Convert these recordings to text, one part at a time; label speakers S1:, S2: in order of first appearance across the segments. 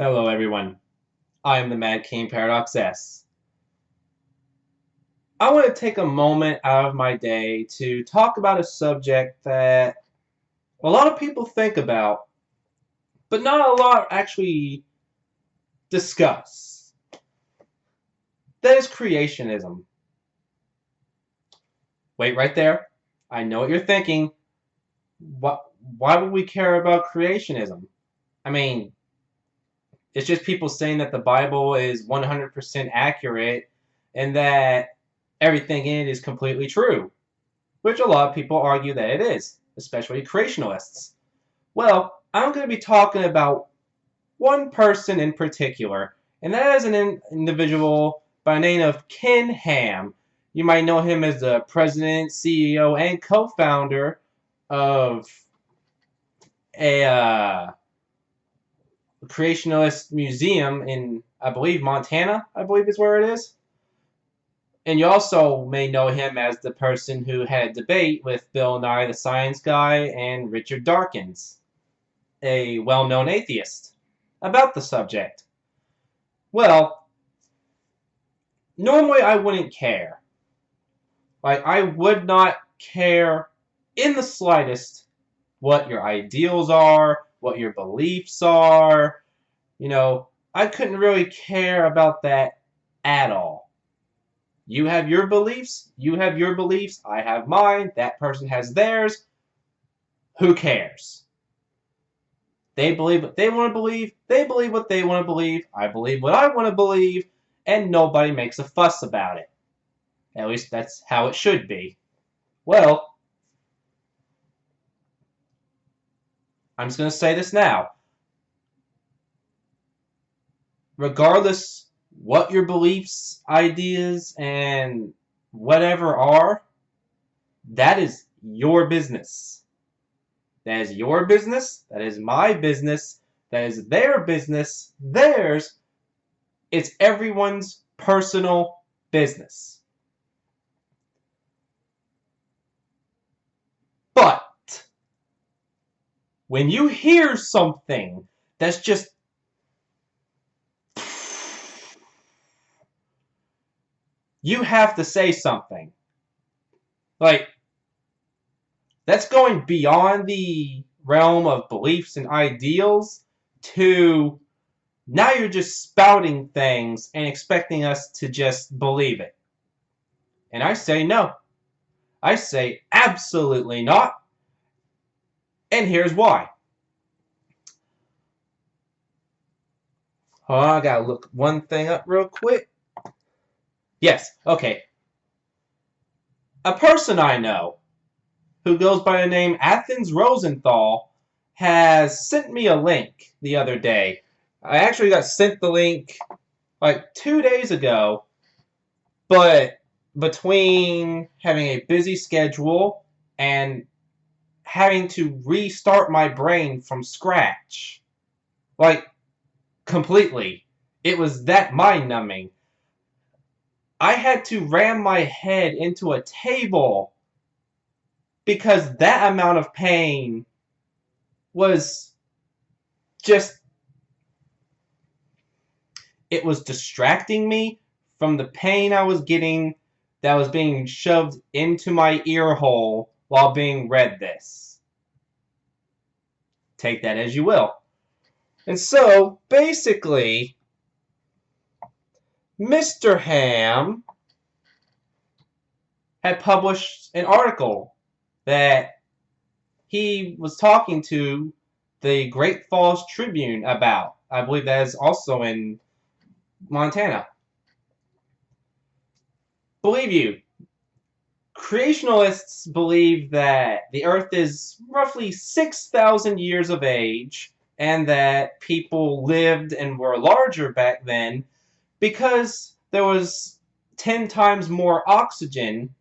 S1: Hello everyone, I am the Mad King Paradox S. I want to take a moment out of my day to talk about a subject that a lot of people think about, but not a lot actually discuss. That is creationism. Wait right there. I know what you're thinking. Why would we care about creationism? I mean, it's just people saying that the Bible is 100% accurate and that everything in it is completely true, which a lot of people argue that it is, especially creationists. Well, I'm going to be talking about one person in particular, and that is an individual by the name of Ken Ham. You might know him as the president, CEO, and co-founder of a creationist museum in, I believe, Montana, I believe is where it is. And you also may know him as the person who had a debate with Bill Nye the Science Guy and Richard Dawkins, a well-known atheist, about the subject. Well, normally I wouldn't care. Like, I would not care in the slightest what your ideals are, what your beliefs are. I couldn't really care about that at all. You have your beliefs, I have mine, that person has theirs. Who cares? They believe what they want to believe, they believe what they want to believe, I believe what I want to believe, and nobody makes a fuss about it. At least that's how it should be. Well, I'm just going to say this now. Regardless what your beliefs, ideas, and whatever are, that is your business. That is your business. That is my business. That is their business. Theirs. It's everyone's personal business. But when you hear something that's just you have to say something. Like, that's going beyond the realm of beliefs and ideals to now you're just spouting things and expecting us to just believe it. And I say no. I say absolutely not. And here's why. Oh, I gotta look one thing up real quick. Yes, okay. A person I know who goes by the name Athens Rosenthal has sent me a link the other day. I actually got sent the link like 2 days ago, but between having a busy schedule and having to restart my brain from scratch, like completely, it was that mind-numbing. I had to ram my head into a table because that amount of pain was just, it was distracting me from the pain I was getting that was being shoved into my ear hole while being read this. Take that as you will. And so, basically, Mr. Ham had published an article that he was talking to the Great Falls Tribune about. I believe that is also in Montana. Believe you, creationists believe that the Earth is roughly 6,000 years of age and that people lived and were larger back then because there was 10 times more oxygen.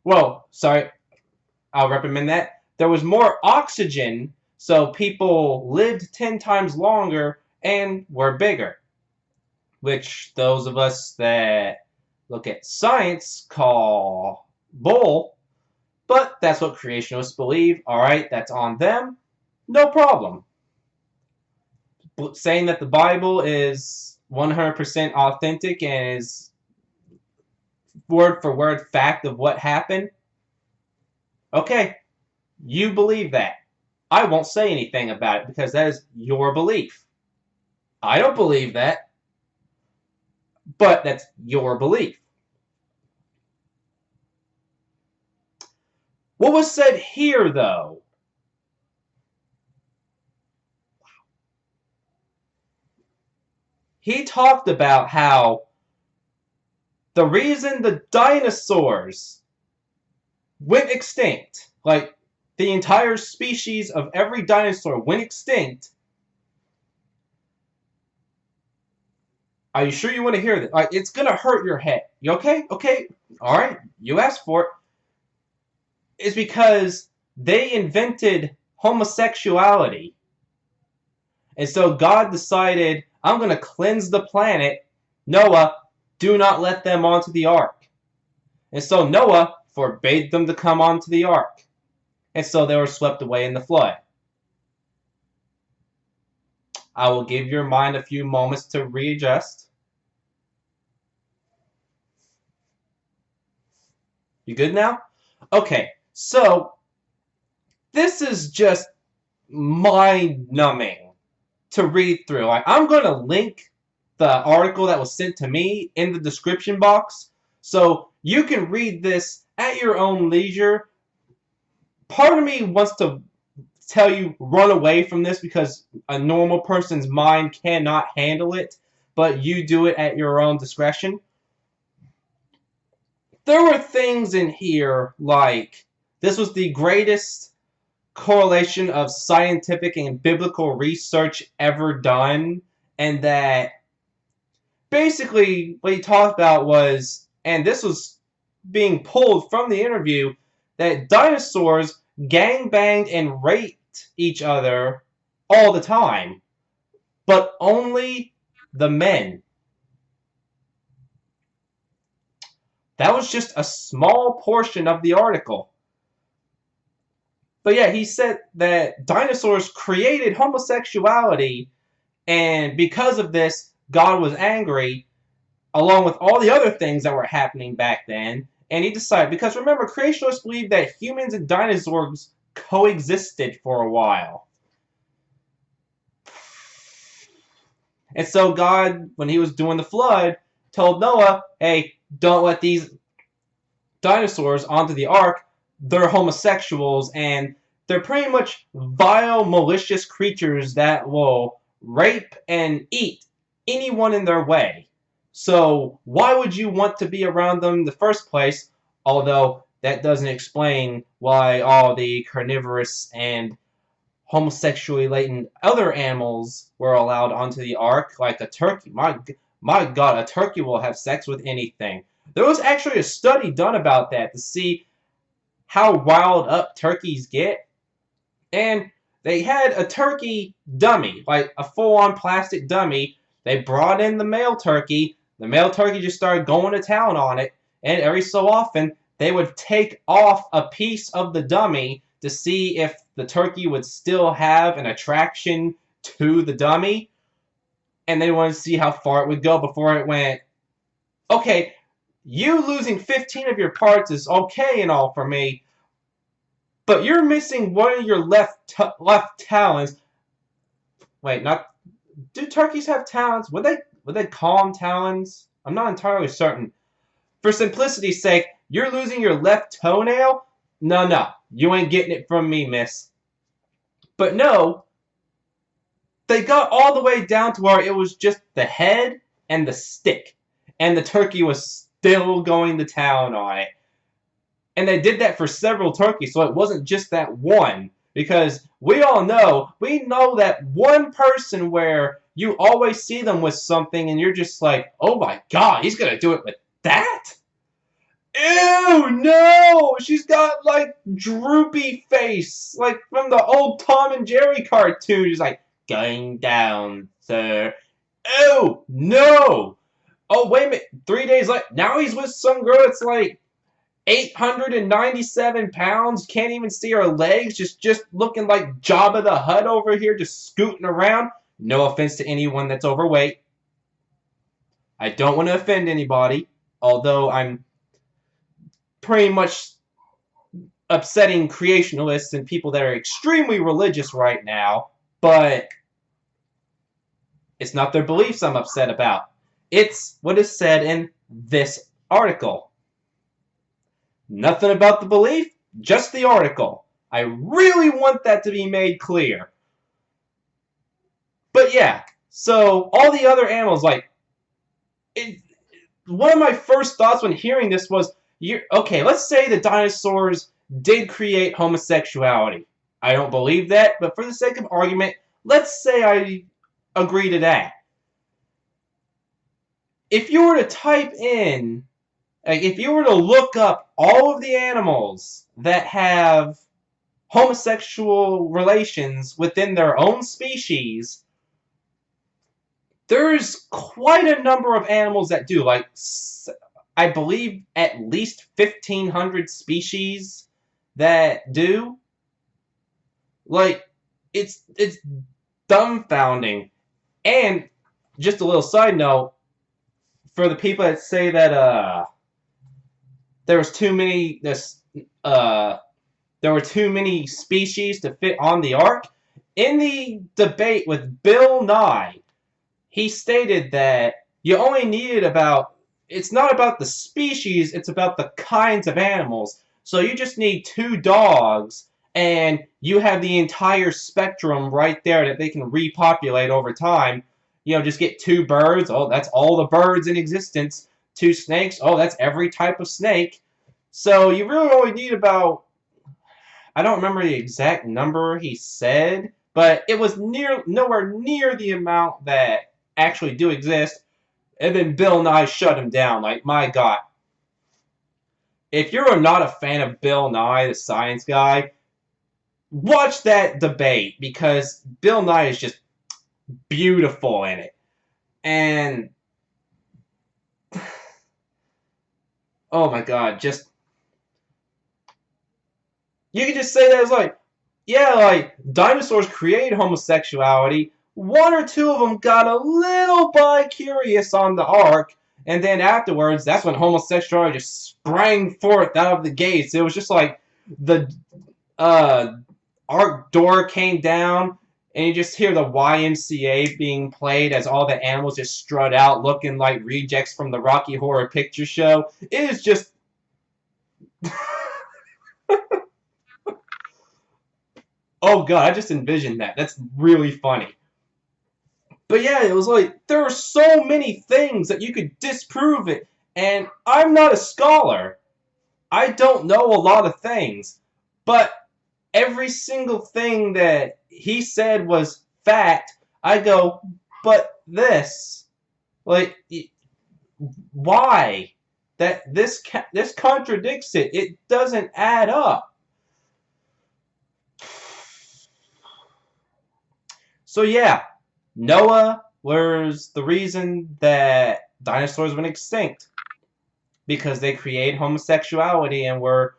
S1: Well, sorry, I'll reprimand that. There was more oxygen, so people lived 10 times longer and were bigger. Which those of us that look at science call bull, but that's what creationists believe. Alright, that's on them. No problem. saying that the Bible is 100% authentic and is word for word fact of what happened, okay, you believe that. I won't say anything about it because that is your belief. I don't believe that, but that's your belief. What was said here, though? He talked about how the reason the dinosaurs went extinct, like the entire species of every dinosaur went extinct. Are you sure you want to hear this? Like, it's gonna hurt your head. You okay? Okay. All right. You asked for it. It's because they invented homosexuality. And so God decided, I'm going to cleanse the planet. Noah, do not let them onto the ark. And so Noah forbade them to come onto the ark. And so they were swept away in the flood. I will give your mind a few moments to readjust. You good now? Okay, so this is just mind-numbing to read through. I'm going to link the article that was sent to me in the description box, so you can read this at your own leisure. Part of me wants to tell you run away from this because a normal person's mind cannot handle it, but you do it at your own discretion. There were things in here like this was the greatest correlation of scientific and biblical research ever done, and that basically what he talked about was, and this was being pulled from the interview, that dinosaurs gangbanged and raped each other all the time, but only the men. That was just a small portion of the article. But yeah, he said that dinosaurs created homosexuality, and because of this, God was angry, along with all the other things that were happening back then. And he decided, because remember, creationists believe that humans and dinosaurs coexisted for a while. And so God, when he was doing the flood, told Noah, hey, don't let these dinosaurs onto the ark. They're homosexuals, and they're pretty much vile, malicious creatures that will rape and eat anyone in their way. So why would you want to be around them in the first place? Although that doesn't explain why all the carnivorous and homosexually latent other animals were allowed onto the ark, like a turkey. My God, a turkey will have sex with anything. There was actually a study done about that to see how riled up turkeys get. And they had a turkey dummy, like a full-on plastic dummy. They brought in the male turkey. The male turkey just started going to town on it. And every so often, they would take off a piece of the dummy to see if the turkey would still have an attraction to the dummy. And they wanted to see how far it would go before it went, okay, you losing 15 of your parts is okay and all for me, but you're missing one of your left talons. Wait, not... Do turkeys have talons? Would they call them talons? I'm not entirely certain. For simplicity's sake, you're losing your left toenail? No, you ain't getting it from me, miss. But no, they got all the way down to where it was just the head and the stick, and the turkey was still going to town on it. And they did that for several turkeys, so it wasn't just that one. Because we know that one person where you always see them with something and you're just like, oh my God, he's going to do it with that? Ew, no! She's got, like, droopy face. Like, from the old Tom and Jerry cartoon. She's like, going down, sir. Ew, no! Oh, wait a minute. 3 days later, now he's with some girl that's like 897 pounds, can't even see her legs, just looking like Jabba the Hutt over here, just scooting around. No offense to anyone that's overweight. I don't want to offend anybody, although I'm pretty much upsetting creationists and people that are extremely religious right now, but it's not their beliefs I'm upset about. It's what is said in this article. Nothing about the belief, just the article. I really want that to be made clear. But yeah, so all the other animals, like, one of my first thoughts when hearing this was, okay, let's say the dinosaurs did create homosexuality. I don't believe that, but for the sake of argument, let's say I agree to that. If you were to type in, like, if you were to look up all of the animals that have homosexual relations within their own species, there's quite a number of animals that do. Like, I believe at least 1,500 species that do. Like, it's dumbfounding. And just a little side note, for the people that say that there was too many there were too many species to fit on the ark, in the debate with Bill Nye, he stated that you only needed about, it's not about the species, it's about the kinds of animals. So you just need 2 dogs, and you have the entire spectrum right there that they can repopulate over time. You know, just get 2 birds, oh, that's all the birds in existence. 2 snakes, oh, that's every type of snake. So you really only need about, I don't remember the exact number he said, but it was nowhere near the amount that actually do exist. And then Bill Nye shut him down. Like, my God. If you're not a fan of Bill Nye, the science guy, watch that debate, because Bill Nye is just beautiful in it. And oh my God, just, you can just say that as like, yeah, like, dinosaurs created homosexuality. 1 or 2 of them got a little bi-curious on the ark, and then afterwards, that's when homosexuality just sprang forth out of the gates. It was just like the ark door came down, and you just hear the YMCA being played as all the animals just strut out looking like rejects from the Rocky Horror Picture Show. It is just... oh God, I just envisioned that. That's really funny. But yeah, it was like, there are so many things that you could disprove it. And I'm not a scholar. I don't know a lot of things. But every single thing that he said was fact, I go, but this, like, why? That this contradicts it. It doesn't add up. So yeah, Noah was the reason that dinosaurs went extinct, because they created homosexuality and were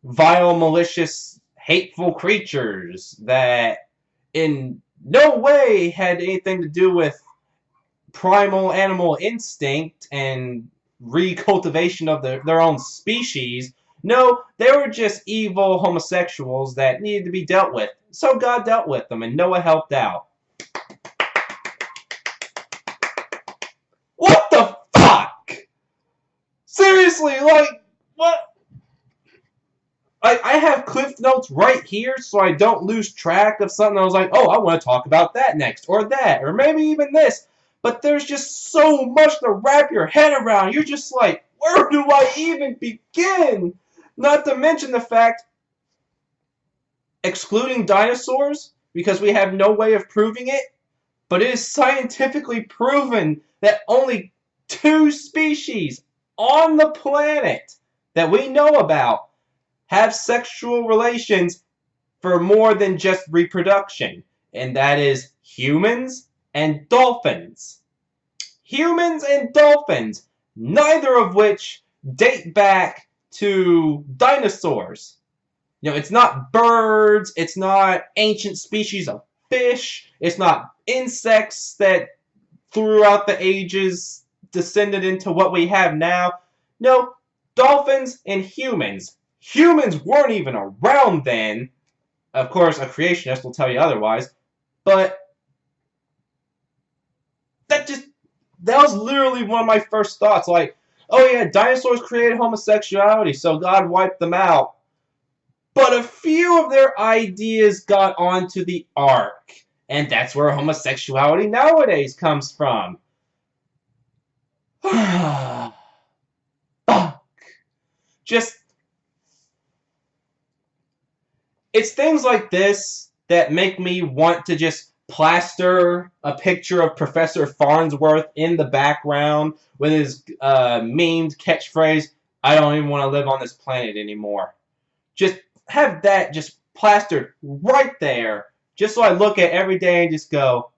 S1: vile, malicious, hateful creatures that in no way had anything to do with primal animal instinct and recultivation of their own species. No, they were just evil homosexuals that needed to be dealt with. So God dealt with them, and Noah helped out. What the fuck? Seriously, like, what? I have Cliff Notes right here so I don't lose track of something. I was like, oh, I want to talk about that next, or that, or maybe even this. But there's just so much to wrap your head around. You're just like, where do I even begin? Not to mention the fact, excluding dinosaurs, because we have no way of proving it, but it is scientifically proven that only 2 species on the planet that we know about have sexual relations for more than just reproduction, and that is humans and dolphins. Humans and dolphins, neither of which date back to dinosaurs. You know, it's not birds, it's not ancient species of fish. It's not insects that throughout the ages descended into what we have now. No, dolphins and humans. Humans weren't even around then. Of course, a creationist will tell you otherwise. But that was literally one of my first thoughts. Like, oh yeah, dinosaurs created homosexuality, so God wiped them out. But a few of their ideas got onto the ark. And that's where homosexuality nowadays comes from. Fuck. Just, it's things like this that make me want to just plaster a picture of Professor Farnsworth in the background with his memed catchphrase, I don't even want to live on this planet anymore. Just have that just plastered right there, just so I look at every day and just go,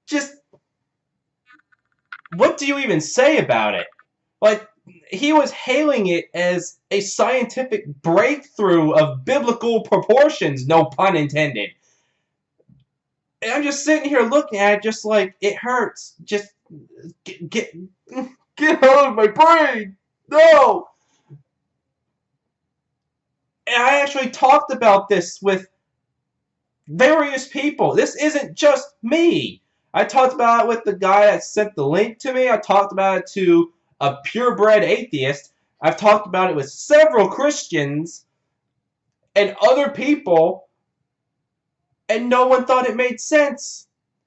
S1: just, what do you even say about it? Like, he was hailing it as a scientific breakthrough of biblical proportions, no pun intended. And I'm just sitting here looking at it just like, it hurts. Just get out of my brain! No! And I actually talked about this with various people. This isn't just me. I talked about it with the guy that sent the link to me. I talked about it to a purebred atheist. I've talked about it with several Christians and other people, and no one thought it made sense.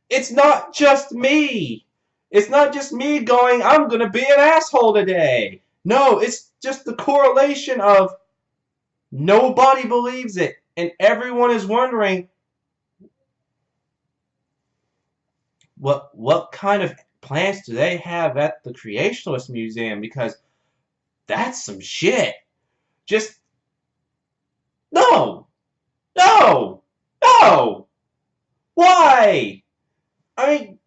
S1: It's not just me. It's not just me going, I'm going to be an asshole today. No, it's just the correlation of nobody believes it, and everyone is wondering, what kind of plants do they have at the Creationist Museum? Because that's some shit. Just, no! No! No! Why? I mean,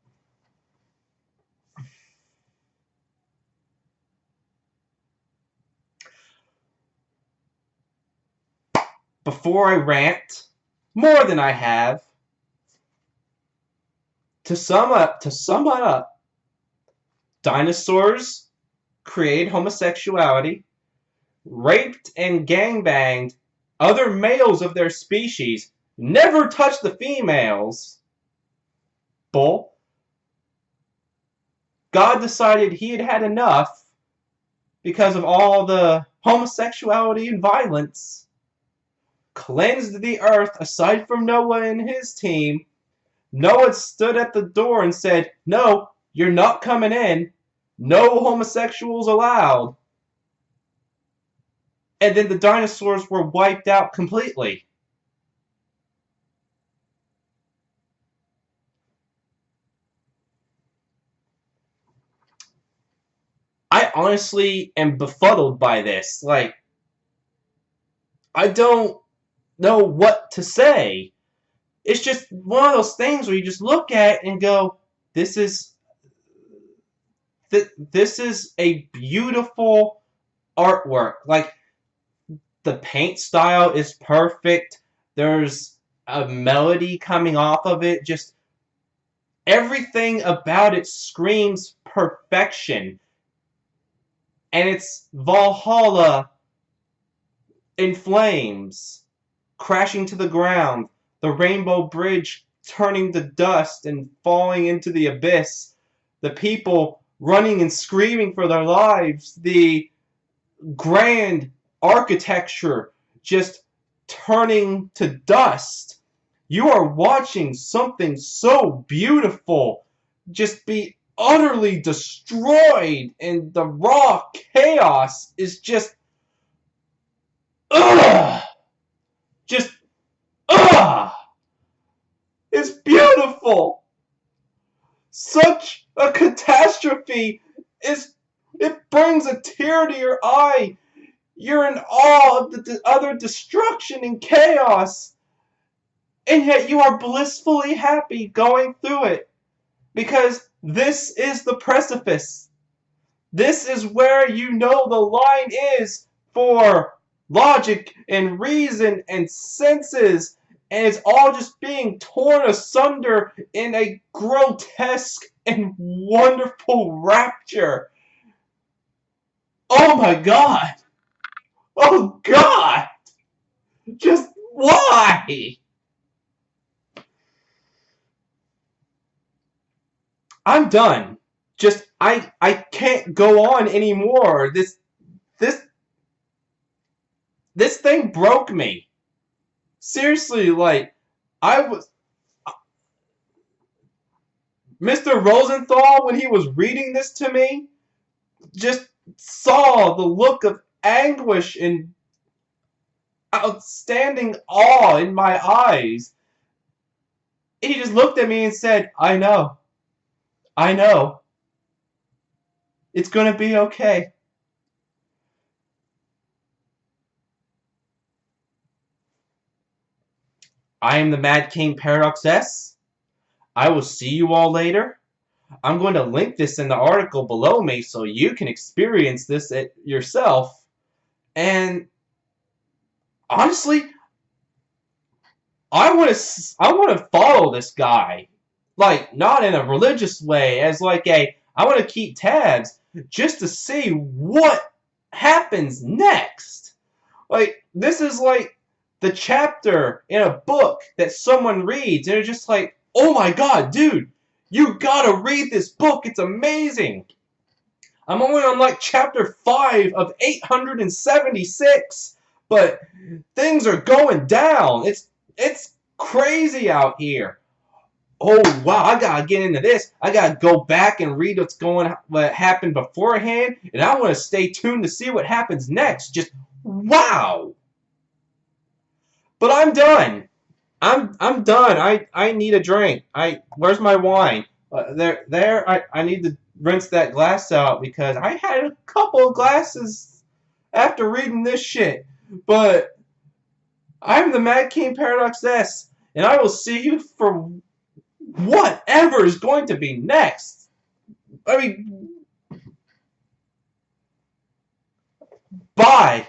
S1: before I rant more than I have, to sum it up, dinosaurs created homosexuality, raped and gangbanged other males of their species, never touched the females. Bull. God decided he had had enough because of all the homosexuality and violence, cleansed the earth aside from Noah and his team. Noah stood at the door and said, no, you're not coming in. No homosexuals allowed. And then the dinosaurs were wiped out completely. I honestly am befuddled by this. Like, I don't know what to say. It's just one of those things where you just look at it and go, this is a beautiful artwork. Like, the paint style is perfect. There's a melody coming off of it. Just everything about it screams perfection. And it's Valhalla in flames, crashing to the ground. The Rainbow Bridge turning to dust and falling into the abyss. The people running and screaming for their lives. The grand architecture just turning to dust. You are watching something so beautiful just be utterly destroyed, and the raw chaos is just ugh, just ugh. It's beautiful. Such a catastrophe it brings a tear to your eye. You're in awe of the utter destruction and chaos, and yet you are blissfully happy going through it, because this is the precipice. This is where you know the line is for logic and reason and senses, and it's all just being torn asunder in a grotesque and wonderful rapture. Oh my God! Oh God! Just why? I'm done. Just I can't go on anymore. This this thing broke me. Seriously, like I was Mr. Rosenthal when he was reading this to me just saw the look of anguish and outstanding awe in my eyes. He just looked at me and said, "I know. I know. It's going to be okay." I am the Mad King Paradox S. I will see you all later. I'm going to link this in the article below me so you can experience this yourself. And honestly, I want to follow this guy. Like, not in a religious way, as like I want to keep tabs just to see what happens next. Like, this is like the chapter in a book that someone reads, and it's just like, oh my God, dude, you gotta read this book. It's amazing. I'm only on like chapter 5 of 876, but things are going down. It's crazy out here. Oh wow, I gotta get into this. I gotta go back and read what happened beforehand, and I want to stay tuned to see what happens next. Just wow. But I'm done. I'm done. I need a drink. Where's my wine? I need to rinse that glass out because I had a couple of glasses after reading this shit. But I'm the Mad King Paradox S, and I will see you for whatever is going to be next. I mean, bye.